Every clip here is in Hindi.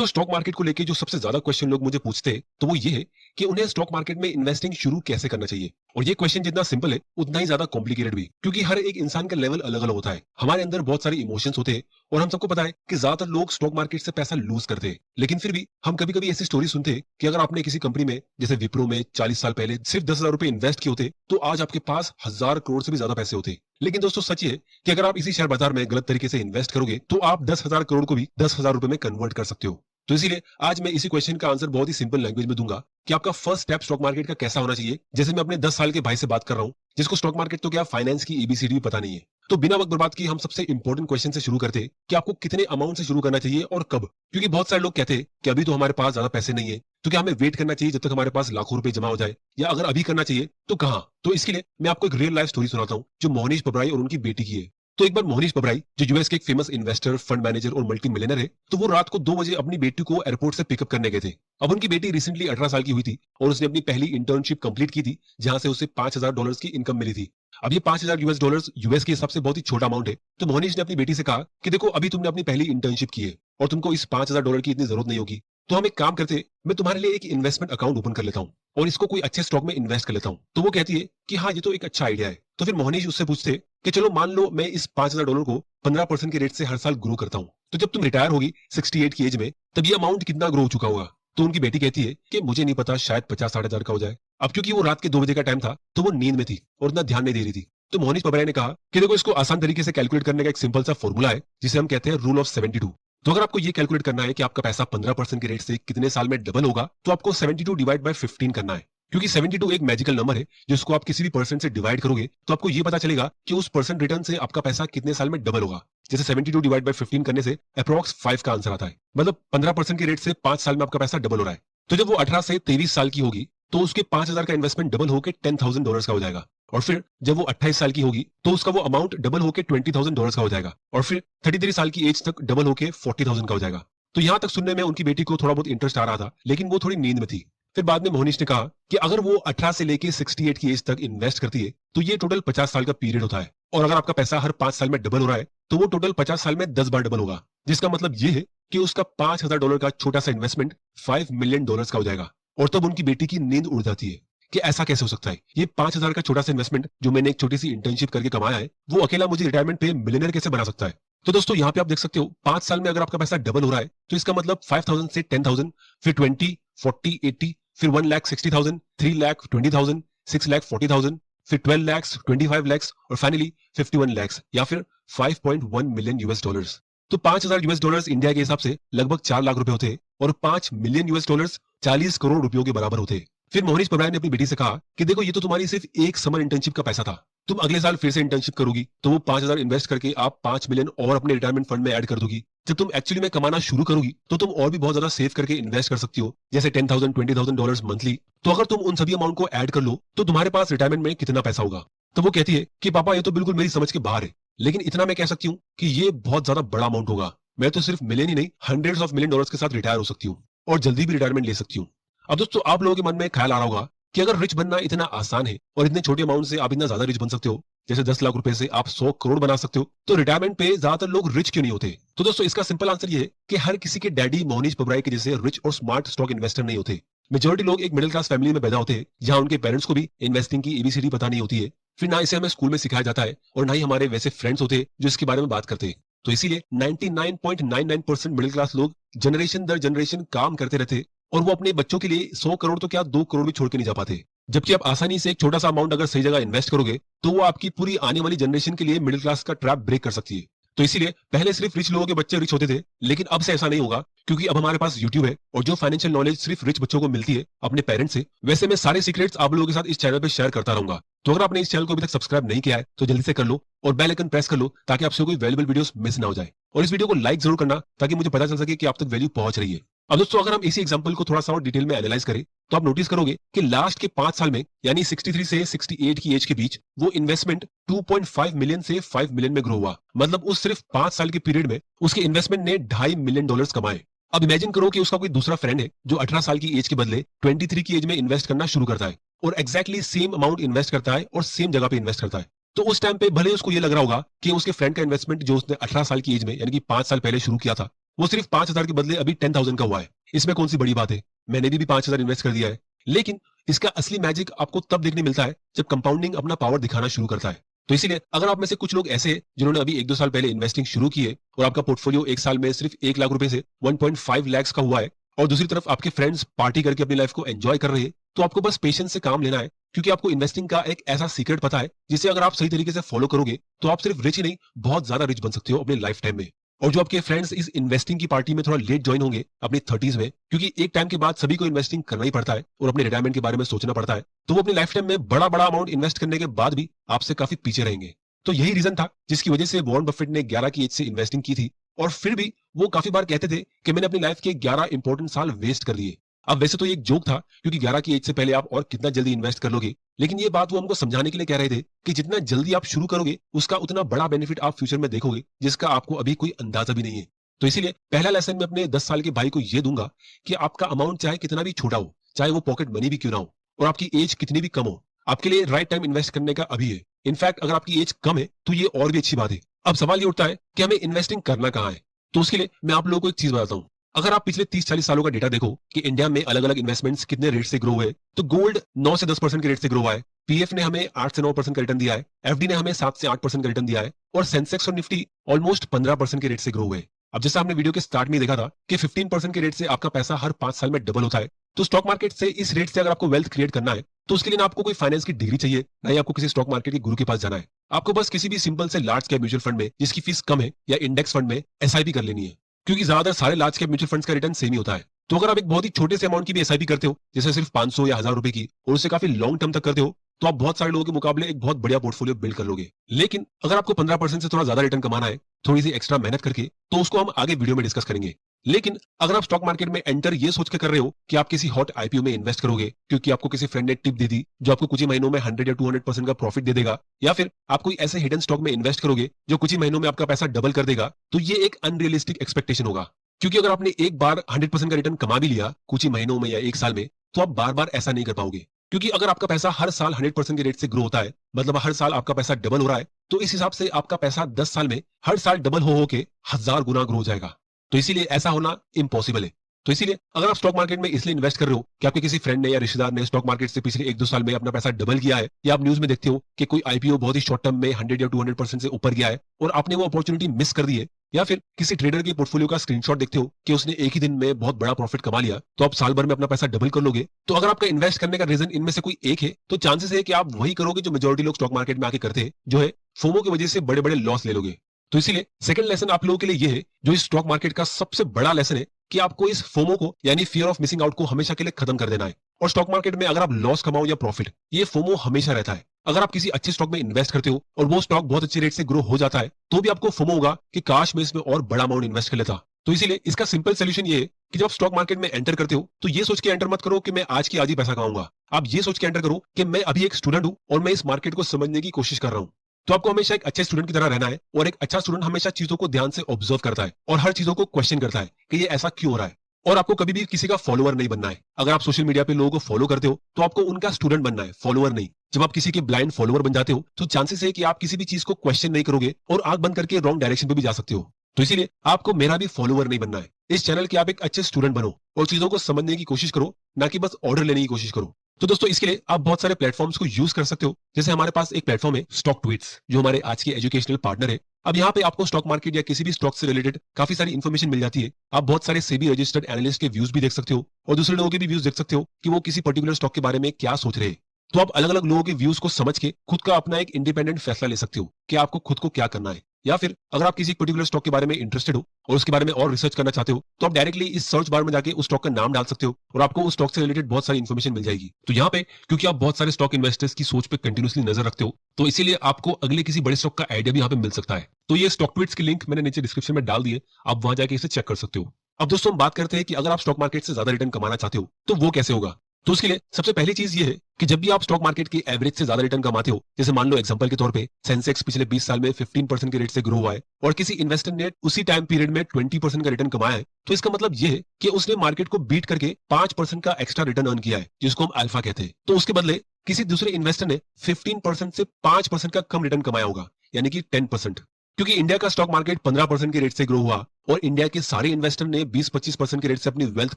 तो स्टॉक मार्केट को लेके जो सबसे ज्यादा क्वेश्चन लोग मुझे पूछते हैं तो वो ये है कि उन्हें स्टॉक मार्केट में इन्वेस्टिंग शुरू कैसे करना चाहिए। और ये क्वेश्चन जितना सिंपल है उतना ही ज्यादा कॉम्प्लिकेटेड भी, क्योंकि हर एक इंसान का लेवल अलग अलग होता है। हमारे अंदर बहुत सारे इमोशंस होते हैं और हम सबको पता है कि ज्यादातर लोग स्टॉक मार्केट से पैसा लूज करते हैं। लेकिन फिर भी हम कभी कभी ऐसी स्टोरी सुनते हैं कि अगर आपने किसी कंपनी में जैसे विप्रो में 40 साल पहले सिर्फ 10,000 रुपए इन्वेस्ट किए होते तो आज आपके पास 1,000 करोड़ से भी ज्यादा पैसे होते। लेकिन दोस्तों सच ये है कि अगर आप इसी शेयर बाजार में गलत तरीके से इन्वेस्ट करोगे तो आप 10,000 करोड़ को भी 10,000 रुपए में कन्वर्ट कर सकते हो। तो इसीलिए आज मैं इसी क्वेश्चन का आंसर बहुत ही सिंपल लैंग्वेज में दूंगा कि आपका फर्स्ट स्टेप स्टॉक मार्केट का कैसा होना चाहिए। जैसे मैं अपने 10 साल के भाई से बात कर रहा हूँ जिसको स्टॉक मार्केट तो क्या फाइनेंस की एबीसीडी भी पता नहीं है। तो बिना वक्त बर्बाद किए हम सबसे इंपॉर्टेंट क्वेश्चन से शुरू करते हैं कि आपको कितने अमाउंट से शुरू करना चाहिए और कब। क्योंकि बहुत सारे लोग कहते हैं कि अभी तो हमारे पास ज्यादा पैसे नहीं है, तो क्या हमें वेट करना चाहिए जब तक हमारे पास लाखों रुपए जमा हो जाए, या अगर अभी करना चाहिए तो कहाँ। तो इसके लिए मैं आपको एक रियल लाइफ स्टोरी सुनाता हूँ जो मोहनीश पबराई और उनकी बेटी की है। तो एक बार मोहनीश पबराई जो यूएस के एक फेमस इन्वेस्टर, फंड मैनेजर और मल्टी मिलियनर है, तो वो रात को 2 बजे अपनी बेटी को एयरपोर्ट से पिकअप करने गए थे। अब उनकी बेटी रिसेंटली 18 साल की हुई थी और उसने अपनी पहली इंटर्नशिप कंप्लीट की थी जहां से उसे $5,000 की इनकम मिली थी। अब ये $5,000 यूएस के हिसाब से बहुत ही छोटा अमाउंट है। तो मोहनीश ने अपनी बेटी से कहा कि देखो अभी तुमने अपनी पहली इंटर्नशिप की है और तुमको इस $5,000 की इतनी जरूरत नहीं होगी, तो हम एक काम करते, मैं तुम्हारे लिए एक इन्वेस्टमेंट अकाउंट ओपन कर लेता हूँ और इसको कोई अच्छे स्टॉक में इन्वेस्ट कर लेता हूँ। तो वो कहती है कि हाँ ये तो एक अच्छा आइडिया है। तो फिर मोहनीश उससे पूछते कि चलो मान लो मैं इस $5,000 को 15% के रेट से हर साल ग्रो करता हूँ, तो जब तुम रिटायर होगी 68 की एज में तब ये अमाउंट कितना ग्रो हो चुका होगा। तो उनकी बेटी कहती है कि मुझे नहीं पता, शायद 50-60 हजार का हो जाए। अब क्योंकि वो रात के 2 बजे का टाइम था तो वो नींद में थी और इतना ध्यान नहीं दे रही थी। तो मोहनीश पबराई ने कहा कि देखो इसको आसान तरीके से कैलकुलेट करने का एक सिंपल सा फॉर्मूला है जिसे हम कहते हैं रूल ऑफ 72। तो अगर आपको ये कैलकुलेट करना है कि आपका पैसा 15% के रेट से कितने साल में डबल होगा तो आपको 72 डिवाइड बाय 15 करना है। क्योंकि 72 एक मैजिकल नंबर है जिसको आप किसी भी परसेंट से डिवाइड करोगे तो आपको ये पता चलेगा कि उस परसेंट रिटर्न से आपका पैसा कितने साल में डबल होगा। जैसे 72 डिवाइड बाय 15 करने से अप्रॉक्स 5 का आंसर आता है, मतलब 15% के रेट से 5 साल में आपका पैसा डबल हो रहा है। तो जब वो 18 से 23 साल की होगी तो उसके 5,000 का इन्वेस्टमेंट डबल होकर $10,000 का हो जाएगा। और फिर जब वो 28 साल की होगी तो उसका वो अमाउंट डबल होकर $20,000 का हो जाएगा। और फिर 33 साल की एज तक डबल होकर 40,000 का हो जाएगा। तो यहाँ तक सुनने में उनकी बेटी को थोड़ा बहुत इंटरेस्ट आ रहा था, लेकिन वो थोड़ी नींद में थी। फिर बाद में मोहनीश ने कहा कि अगर वो 18 से लेके 68 की एज तक इन्वेस्ट करती है तो ये टोटल 50 साल का पीरियड होता है। और अगर आपका पैसा हर 5 साल में डबल हो रहा है तो वो टोटल 50 साल में 10 बार डबल होगा, जिसका मतलब ये है कि उसका $5,000 का छोटा सा इन्वेस्टमेंट $5 मिलियन का हो जाएगा। और तब उनकी बेटी की नींद उड़ जाती है कि ऐसा कैसे हो सकता है, ये 5,000 का छोटा सा इन्वेस्टमेंट जो मैंने एक छोटी सी इंटर्नशिप करके कमाया है वो अकेला मुझे रिटायरमेंट पे मिलियनर कैसे बना सकता है। तो दोस्तों यहाँ पे आप देख सकते हो 5 साल में अगर आपका पैसा डबल हो रहा है तो इसका मतलब 5,000 से 10,000, फिर 20, 40, 80, फिर 1,60,000, 3,20,000, 6,40,000, फिर 12 लाख, 25 लाख और फाइनली 51 लाख या फिर 5.1 मिलियन US डॉलर्स। तो $5,000 इंडिया के हिसाब से लगभग 4 लाख रुपए होते हैं और 5 मिलियन US डॉलर्स 40 करोड़ रुपयों के बराबर होते हैं। फिर मोहनीश पबराई ने अपनी बेटी से कहा कि देखो ये तो तुम्हारी सिर्फ एक समर इंटर्नशिप का पैसा था, तुम अगले साल फिर से इंटर्नशिप करोगी तो वो 5,000 इन्वेस्ट करके आप 5 मिलियन और अपने रिटायरमेंट फंड में ऐड कर दोगी। जब तुम एक्चुअली में कमाना शुरू करोगी तो तुम और भी बहुत ज्यादा सेव करके इन्वेस्ट कर सकती हो, जैसे 10,000, $20,000 मंथली। तो अगर तुम उन सभी अमाउंट को ऐड कर लो तो तुम्हारे पास रिटायरमेंट में कितना पैसा होगा। तो वो कहती है कि पापा ये तो बिल्कुल मेरी समझ के बाहर है, लेकिन इतना मैं कह सकती हूँ कि ये बहुत ज्यादा बड़ा अमाउंट होगा। मैं तो सिर्फ मिलियन ही नहीं, हंड्रेड्स ऑफ मिलियन डॉलर्स के साथ रिटायर हो सकती हूँ और जल्दी भी रिटायरमेंट ले सकती हूँ। अब दोस्तों आप लोगों के मन में ख्याल आ रहा होगा कि अगर रिच बनना इतना आसान है और इतने छोटे अमाउंट से आप इतना ज्यादा रिच बन सकते हो, जैसे 10 लाख रुपए से आप 100 करोड़ बना सकते हो, तो रिटायरमेंट पे ज्यादातर लोग रिच क्यों नहीं होते। तो दोस्तों इसका सिंपल आंसर ये है कि हर किसी के डैडी मोहनीश पबराई के जैसे रिच और स्मार्ट स्टॉक इन्वेस्टर नहीं होते। मेजोरिटी लोग एक मिडिल क्लास फैमिली में पैदा होते हैं जहां उनके पेरेंट्स को भी इन्वेस्टिंग की एबीसीडी पता नहीं होती है। फिर ना इसे हमें स्कूल में सिखाया जाता है और ना ही हमारे वैसे फ्रेंड्स होते जो इसके बारे में बात करते हैं। तो इसीलिए 99.99% मिडिल क्लास लोग जनरेशन दर जनरेशन काम करते रहते और वो अपने बच्चों के लिए 100 करोड़ तो क्या 2 करोड़ भी छोड़ के नहीं जा पाते। जबकि आप आसानी से एक छोटा सा अमाउंट अगर सही जगह इन्वेस्ट करोगे तो वो आपकी पूरी आने वाली जनरेशन के लिए मिडिल क्लास का ट्रैप ब्रेक कर सकती है। तो इसीलिए पहले सिर्फ रिच लोगों के बच्चे रिच होते थे, लेकिन अब से ऐसा नहीं होगा, क्योंकि अब हमारे पास यूट्यूब है और जो फाइनेंशियल नॉलेज सिर्फ रिच बच्चों को मिलती है अपने पेरेंट्स से, वैसे मैं सारे सीक्रेट्स आप लोगों के साथ इस चैनल पे शेयर करता रहूंगा। तो अगर आपने इस चैनल को अभी तक सब्सक्राइब नहीं किया है तो जल्दी से कर लो और बेल आइकन प्रेस कर लो ताकि आपसे कोई वैल्यूएबल वीडियोस मिस ना हो जाए। और इस वीडियो को लाइक जरूर करना ताकि मुझे पता चल सके कि आप तक वैल्यू पहुंच रही है। अब दोस्तों अगर हम इसी एग्जांपल को थोड़ा सा और डिटेल में एनालाइज करें तो आप नोटिस करोगे कि लास्ट के 5 साल में यानी 63 से 68 की एज के बीच वो इन्वेस्टमेंट 2.5 मिलियन से 5 मिलियन में ग्रो हुआ। मतलब उस सिर्फ 5 साल के पीरियड में उसके इन्वेस्टमेंट ने $2.5 मिलियन कमाए। अब इमेजिन करो कि उसका कोई दूसरा फ्रेंड है जो 18 साल की एज के बदले 23 की एज में इन्वेस्ट करना शुरू करता है और एक्जैक्टली सेम अमाउंट इन्वेस्ट करता है और सेम जगह पे इन्वेस्ट करता है। तो उस टाइम पे भले उसको ये लग रहा होगा कि उसके फ्रेंड का इन्वेस्टमेंट जो उसने 18 साल की एज में यानी कि 5 साल पहले शुरू किया था वो सिर्फ 5,000 के बदले अभी 10,000 का हुआ है। इसमें कौन सी बड़ी बात है? मैंने भी 5,000 इन्वेस्ट कर दिया है। लेकिन इसका असली मैजिक आपको तब देखने मिलता है जब कंपाउंडिंग अपना पावर दिखाना शुरू करता है। तो इसीलिए अगर आप में से कुछ लोग ऐसे हैं जिन्होंने अभी 1-2 साल पहले इन्वेस्टिंग शुरू की है और आपका पोर्टफोलियो एक साल में सिर्फ 1 लाख रुपए से 1.5 लाख का हुआ है, और दूसरी तरफ आपके फ्रेंड्स पार्टी करके अपनी लाइफ को एंजॉय कर रहे हैं, तो आपको बस पेशेंस से काम लेना है, क्योंकि आपको इन्वेस्टिंग का एक ऐसा सीक्रेट पता है जिसे अगर आप सही तरीके से फॉलो करोगे तो आप सिर्फ रिच ही नहीं, बहुत ज्यादा रिच बन सकते हो अपने लाइफ टाइम में। और जो आपके फ्रेंड्स इस इन्वेस्टिंग की पार्टी में थोड़ा लेट ज्वाइन होंगे अपनी 30s में, क्योंकि एक टाइम के बाद सभी को इन्वेस्टिंग करना ही पड़ता है और अपने रिटायरमेंट के बारे में सोचना पड़ता है, तो वो अपनी लाइफ टाइम में बड़ा बड़ा अमाउंट इन्वेस्ट करने के बाद भी आपसे काफी पीछे रहेंगे। तो यही रीजन था जिसकी वजह से वॉरेन बफेट ने 11 की एज से इन्वेस्टिंग की थी, और फिर भी वो काफी बार कहते थे कि मैंने अपनी लाइफ के 11 इंपॉर्टेंट साल वेस्ट कर दिए। अब वैसे तो ये एक जोक था, क्योंकि 11 की एज से पहले आप और कितना जल्दी इन्वेस्ट कर लोगे, लेकिन ये बात वो हमको समझाने के लिए कह रहे थे कि जितना जल्दी आप शुरू करोगे उसका उतना बड़ा बेनिफिट आप फ्यूचर में देखोगे, जिसका आपको अभी कोई अंदाजा भी नहीं है। तो इसीलिए पहला लेसन मैं अपने 10 साल के भाई को ये दूंगा कि आपका अमाउंट चाहे कितना भी छोटा हो, चाहे वो पॉकेट मनी भी क्यों ना हो, और आपकी एज कितनी भी कम हो, आपके लिए राइट टाइम इन्वेस्ट करने का अभी है। इनफैक्ट अगर आपकी एज कम है तो ये और भी अच्छी बात है। अब सवाल ये उठता है कि हमें इन्वेस्टिंग करना कहाँ है। तो उसके लिए मैं आप लोगों को एक चीज बताता हूँ। अगर आप पिछले 30-40 सालों का डेटा देखो कि इंडिया में अलग अलग इन्वेस्टमेंट्स कितने रेट से ग्रो हुए, तो गोल्ड 9 से 10% के रेट से ग्रो हुआ है, पीएफ ने हमें 8 से 9% का रिटर्न दिया है, एफडी ने हमें 7 से 8% का रिटर्न दिया है, और सेंसेक्स और निफ्टी ऑलमोस्ट 15% के रेट से ग्रो हुए। अब जैसा हमने वीडियो के स्टार्ट में देखा था कि 15% के रेट से आपका पैसा हर 5 साल में डबल होता है, तो स्टॉक मार्केट से इस रेट से अगर आपको वेल्थ क्रिएट करना है तो उसके लिए ना आपको कोई फाइनेंस की डिग्री चाहिए, ना ही आपको किसी स्टॉक मार्केट के गुरु के पास जाना है। आपको बस किसी भी सिंपल से लार्ज कैप म्यूचुअल फंड में जिसकी फीस कम है, या इंडेक्स फंड में एसआईपी कर लेनी है, क्योंकि ज्यादातर सारे लार्ज कैप म्यूचुअल फंड्स का रिटर्न सेम ही होता है। तो अगर आप एक बहुत ही छोटे से अमाउंट की भी एसआईपी करते हो, जैसे सिर्फ 500 या 1000 रुपए की, और उसे काफी लॉन्ग टर्म तक करते हो, तो आप बहुत सारे लोगों के मुकाबले एक बहुत बढ़िया पोर्टफोलियो बिल्ड कर लोगे। लेकिन अगर आपको 15% से थोड़ा ज्यादा रिटर्न कमाना है, थोड़ी सी एक्स्ट्रा मेहनत करके, तो उसको हम आगे वीडियो में डिस्कस करेंगे। लेकिन अगर आप स्टॉक मार्केट में एंटर ये सोच के कर रहे हो कि आप किसी हॉट आईपीओ में इन्वेस्ट करोगे क्योंकि आपको किसी फ्रेंड ने टिप दे दी जो आपको कुछ ही महीनों में 100 या 200% का प्रॉफिट दे देगा, या फिर आप कोई ऐसे हिडन स्टॉक में इन्वेस्ट करोगे जो कुछ ही महीनों में आपका पैसा डबल कर देगा, तो ये एक अनरियलिस्टिक एक्सपेक्टेशन होगा। क्योंकि अगर आपने एक बार 100% का रिटर्न कमा भी लिया कुछ ही महीनों में या एक साल में, तो आप बार बार ऐसा नहीं कर पाओगे। क्योंकि अगर आपका पैसा हर साल 100% के रेट से ग्रो होता है, मतलब हर साल आपका पैसा डबल हो रहा है, तो इस हिसाब से आपका पैसा 10 साल में हर साल डबल हो के 1000 गुना ग्रो हो जाएगा। तो इसीलिए ऐसा होना इम्पॉसिबल है। तो इसीलिए अगर आप स्टॉक मार्केट में इसलिए इन्वेस्ट कर रहे हो कि आपके किसी फ्रेंड ने या रिश्तेदार ने स्टॉक मार्केट से पिछले 1-2 साल में अपना पैसा डबल किया है, या आप न्यूज में देखते हो कि कोई आईपीओ बहुत ही शॉर्ट टर्म में 100 या 200% से ऊपर गया है और आपने वो अपॉर्चुनिटी मिस कर दी है, या फिर किसी ट्रेडर के पोर्टफोलियो का स्क्रीनशॉट देखते हो कि उसने एक ही दिन में बहुत बड़ा प्रॉफिट कमा लिया, तो आप साल भर में अपना पैसा डबल कर लोगे। तो अगर आपका इन्वेस्ट करने का रीजन इनमें से कोई एक है, तो चांसेस है कि आप वही करोगे जो मेजोरिटी लोग स्टॉक मार्केट में आके करते हैं, जो है फोमो की वजह से बड़े बड़े लॉस ले लोगे। तो इसीलिए सेकंड लेसन आप लोगों के लिए ये है, जो इस स्टॉक मार्केट का सबसे बड़ा लेसन है, कि आपको इस फोमो को यानी फियर ऑफ मिसिंग आउट को हमेशा के लिए खत्म कर देना है। और स्टॉक मार्केट में अगर आप लॉस कमाओ या प्रॉफिट, ये फोमो हमेशा रहता है। अगर आप किसी अच्छे स्टॉक में इन्वेस्ट करते हो और वो स्टॉक बहुत अच्छे रेट से ग्रो हो जाता है, तो भी आपको फोमो होगा कि काश मैं इसमें और बड़ा अमाउंट इन्वेस्ट कर लेता। तो इसीलिए इसका सिंपल सोल्यूशन ये है कि जब आप स्टॉक मार्केट में एंटर करते हो, तो ये सोच के एंटर मत करो कि मैं आज की आज ही पैसा कमाऊंगा। आप ये सोच के एंटर करो कि मैं अभी एक स्टूडेंट हूं और मैं इस मार्केट को समझने की कोशिश कर रहा हूं। तो आपको हमेशा एक अच्छे स्टूडेंट की तरह रहना है, और एक अच्छा स्टूडेंट हमेशा चीजों को ध्यान से ऑब्जर्व करता है और हर चीजों को क्वेश्चन करता है कि ये ऐसा क्यों हो रहा है। और आपको कभी भी किसी का फॉलोअर नहीं बनना है। अगर आप सोशल मीडिया पे लोगों को फॉलो करते हो, तो आपको उनका स्टूडेंट बनना है, फॉलोअर नहीं। जब आप किसी के ब्लाइंड फॉलोअर बन जाते हो, तो चांसेस है कि आप किसी भी चीज को क्वेश्चन नहीं करोगे और आंख बंद करके रॉन्ग डायरेक्शन पे भी जा सकते हो। तो इसीलिए आपको मेरा भी फॉलोअर नहीं बनना है। इस चैनल के आप एक अच्छे स्टूडेंट बनो और चीजों को समझने की कोशिश करो, ना कि बस ऑर्डर लेने की कोशिश करो। तो दोस्तों, इसके लिए आप बहुत सारे प्लेटफॉर्म्स को यूज कर सकते हो। जैसे हमारे पास एक प्लेटफॉर्म है स्टॉक ट्वीट्स, जो हमारे आज के एजुकेशनल पार्टनर है। अब यहाँ पे आपको स्टॉक मार्केट या किसी भी स्टॉक से रिलेटेड काफी सारी इन्फॉर्मेशन मिल जाती है। आप बहुत सारे सेबी रजिस्टर्ड एनालिस्ट के व्यूज भी देख सकते हो, और दूसरे लोगों के भी व्यूज देख सकते हो कि वो किसी पर्टिकुलर स्टॉक के बारे में क्या सोच रहे हैं। तो आप अलग अलग लोगों के व्यूज को समझ के खुद का अपना एक इंडिपेंडेंट फैसला ले सकते हो कि आपको खुद को क्या करना है। या फिर अगर आप किसी पर्टिकुलर स्टॉक के बारे में इंटरेस्टेड हो और उसके बारे में और रिसर्च करना चाहते हो, तो आप डायरेक्टली इस सर्च बार में जाके उस स्टॉक का नाम डाल सकते हो और आपको उस स्टॉक से रिलेटेड बहुत सारी इन्फॉर्मेशन मिल जाएगी। तो यहाँ पे क्योंकि आप बहुत सारे स्टॉक इन्वेस्टर्स की सोच पे कंटिन्यूसली नजर रखते हो, तो इसीलिए आपको अगले किसी बड़े स्टॉक का आइडिया भी यहाँ पे मिल सकता है। तो ये स्टॉक ट्वीट्स की लिंक मैंने नीचे डिस्क्रिप्शन में डाल दिए, आप वहां जाके इसे चेक कर सकते हो। अब दोस्तों, हम बात करते हैं कि अगर आप स्टॉक मार्केट से ज्यादा रिटर्न कमाना चाहते हो तो वो कैसे होगा। तो उसके लिए सबसे पहली चीज ये है कि जब भी आप स्टॉक मार्केट की एवरेज से ज्यादा रिटर्न कमाते हो, जैसे मान लो एग्जांपल के तौर पे सेंसेक्स पिछले 20 साल में 15% के रेट से ग्रो हुआ है और किसी इन्वेस्टर ने उसी टाइम पीरियड में 20% का रिटर्न कमाया है, तो इसका मतलब ये है कि उसने मार्केट को बीट करके 5% का एक्स्ट्रा रिटर्न अर्न किया है, जिसको हम अल्फा कहते हैं। तो उसके बदले किसी दूसरे इन्वेस्टर ने 15% से 5% का कम रिटर्न कमाया होगा, यानी कि 10%। क्योंकि इंडिया का स्टॉक मार्केट 15% के रेट से ग्रो हुआ और इंडिया के सारे इन्वेस्टर ने 20-25% के रेट से अपनी वेल्थ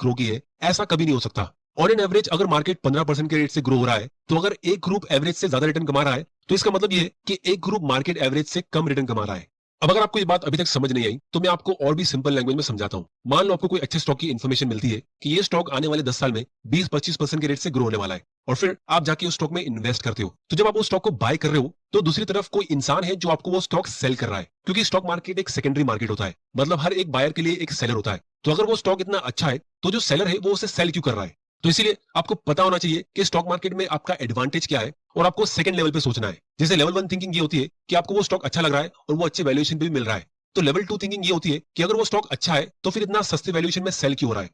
ग्रो की है, ऐसा कभी नहीं हो सकता। ऑन एन एवरेज अगर मार्केट 15% के रेट से ग्रो हो रहा है, तो अगर एक ग्रुप एवरेज से ज्यादा रिटर्न कमा रहा है, तो इसका मतलब ये है कि एक ग्रुप मार्केट एवरेज से कम रिटर्न कमा रहा है। अब अगर आपको ये बात अभी तक समझ नहीं आई, तो मैं आपको और भी सिंपल लैंग्वेज में समझाता हूँ। मान लो आपको कोई अच्छे स्टॉक की इन्फॉर्मेशन मिलती है कि ये स्टॉक आने वाले 10 साल में 20-25% के रेट से ग्रो होने वाला है, और फिर आप जाके उस स्टॉक में इन्वेस्ट करते हो। तो जब आप उस स्टॉक को बाय कर रहे हो, तो दूसरी तरफ कोई इंसान है जो आपको वो स्टॉक सेल कर रहा है, क्योंकि स्टॉक मार्केट एक सेकेंडरी मार्केट होता है, मतलब हर एक बायर के लिए एक सेलर होता है। तो अगर वो स्टॉक इतना अच्छा है, तो जो सेलर है वो उसे सेल क्यों कर रहा है? तो इसीलिए आपको पता होना चाहिए कि स्टॉक मार्केट में आपका एडवांटेज क्या है, और आपको सेकंड लेवल पे सोचना है। जैसे लेवल 1 थिंकिंग ये होती है कि आपको वो स्टॉक अच्छा लग रहा है और वो अच्छे वैल्यूएशन पे भी मिल रहा है। तो लेवल 2 थिंकिंग ये होती है कि अगर वो स्टॉक अच्छा है, तो फिर इतना सस्ते वैल्यूएशन में सेल क्यों हो रहा है,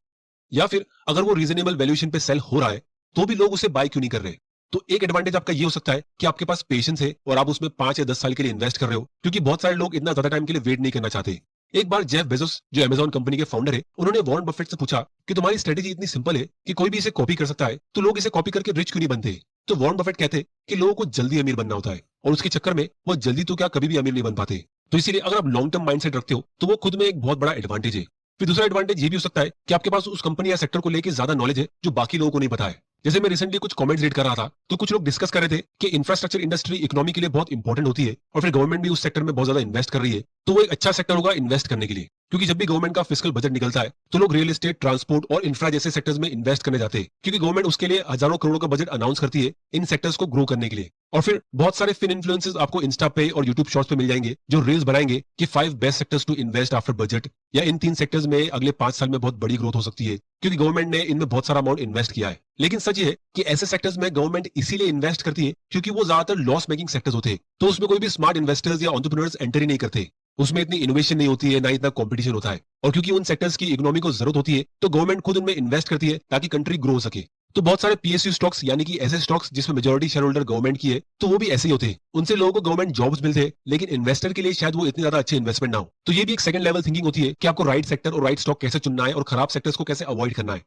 या फिर अगर वो रीजनेबल वैल्यूएशन पे सेल हो रहा है, तो भी लोग उसे बाय क्यों नहीं कर रहे। तो एक एडवांटेज आपका ये हो सकता है कि आपके पास पेशेंस है और आप उसमें 5 या 10 साल के लिए इन्वेस्ट कर रहे हो, क्योंकि बहुत सारे लोग इतना ज्यादा टाइम के लिए वेट नहीं करना चाहते। एक बार जेफ बेजोस जो अमेज़न कंपनी के फाउंडर है, उन्होंने वॉरेन बफेट से पूछा कि तुम्हारी स्ट्रेटेजी इतनी सिंपल है कि कोई भी इसे कॉपी कर सकता है, तो लोग इसे कॉपी करके रिच क्यों नहीं बनते। तो वॉरेन बफेट कहते कि लोगों को जल्दी अमीर बनना होता है, और उसके चक्कर में वो जल्दी तो क्या कभी भी अमीर नहीं बन पाते। तो इसीलिए अगर आप लॉन्ग टर्म माइंडसेट रखते हो, तो वो खुद में एक बहुत बड़ा एडवांटेज है। फिर दूसरा एडवांटेज ये भी हो सकता है कि आपके पास उस कंपनी या सेक्टर को लेकर ज्यादा नॉलेज है जो बाकी लोगों को नहीं पता है। जैसे मैं रिसेंटली कुछ कमेंट्स रीड कर रहा था, तो कुछ लोग डिस्कस कर रहे थे कि इंफ्रास्ट्रक्चर इंडस्ट्री इकोनॉमी के लिए बहुत इंपॉर्टेंट होती है, और फिर गवर्नमेंट भी उस सेक्टर में बहुत ज्यादा इन्वेस्ट कर रही है, तो वो एक अच्छा सेक्टर होगा इन्वेस्ट करने के लिए। क्योंकि जब भी गवर्नमेंट का फिस्कल बजट निकलता है, तो लोग रियल एस्टेट, ट्रांसपोर्ट और इंफ्रा जैसे सेक्टर्स में इन्वेस्ट करने जाते हैं, क्योंकि गवर्नमेंट उसके लिए हजारों करोड़ों का बजट अनाउंस करती है इन सेक्टर्स को ग्रो करने के लिए। और फिर बहुत सारे फिन इन्फ्लुएंसर्स आपको इंस्टा पे और यूट्यूब शॉर्ट्स पे मिल जाएंगे, जो रील्स बनाएंगे कि 5 best sectors to invest after budget, या इन 3 सेक्टर्स में अगले 5 साल में बहुत बड़ी ग्रोथ हो सकती है, क्योंकि गवर्नमेंट ने इनमें बहुत सारा अमाउंट इन्वेस्ट किया है। लेकिन सच ये है कि ऐसे सेक्टर्स में गवर्नमेंट इसीलिए इन्वेस्ट करती है क्योंकि वो ज्यादातर लॉस मेकिंग सेक्टर्स होते हैं, तो उसमें कोई भी स्मार्ट इन्वेस्टर्स या एंटरप्रेन्योर्स एंटर ही नहीं करते। उसमें इतनी इनोवेशन नहीं होती है, ना इतना कंपटीशन होता है, और क्योंकि उन सेक्टर्स की इकोनॉमी को जरूरत होती है, तो गवर्नमेंट खुद उनमें इन्वेस्ट करती है ताकि कंट्री ग्रो हो सके। तो बहुत सारे पीएसयू स्टॉक्स, यानी कि ऐसे स्टॉक्स जिसमें मेजॉरिटी शेयर होल्डर गवर्नमेंट की है, तो वो भी ऐसे ही होते हैं। उनसे लोगों को गवर्नमेंट जॉब्स मिलते हैं, लेकिन इन्वेस्टर के लिए शायद वो इतनी ज्यादा अच्छे इन्वेस्टमेंट ना हो। तो ये भी एक सेकंड लेवल थिंकिंग होती है कि आपको राइट सेक्टर और राइट स्टॉक कैसे चुनना है और खराब सेक्टर्स को कैसे अवॉइड करना है।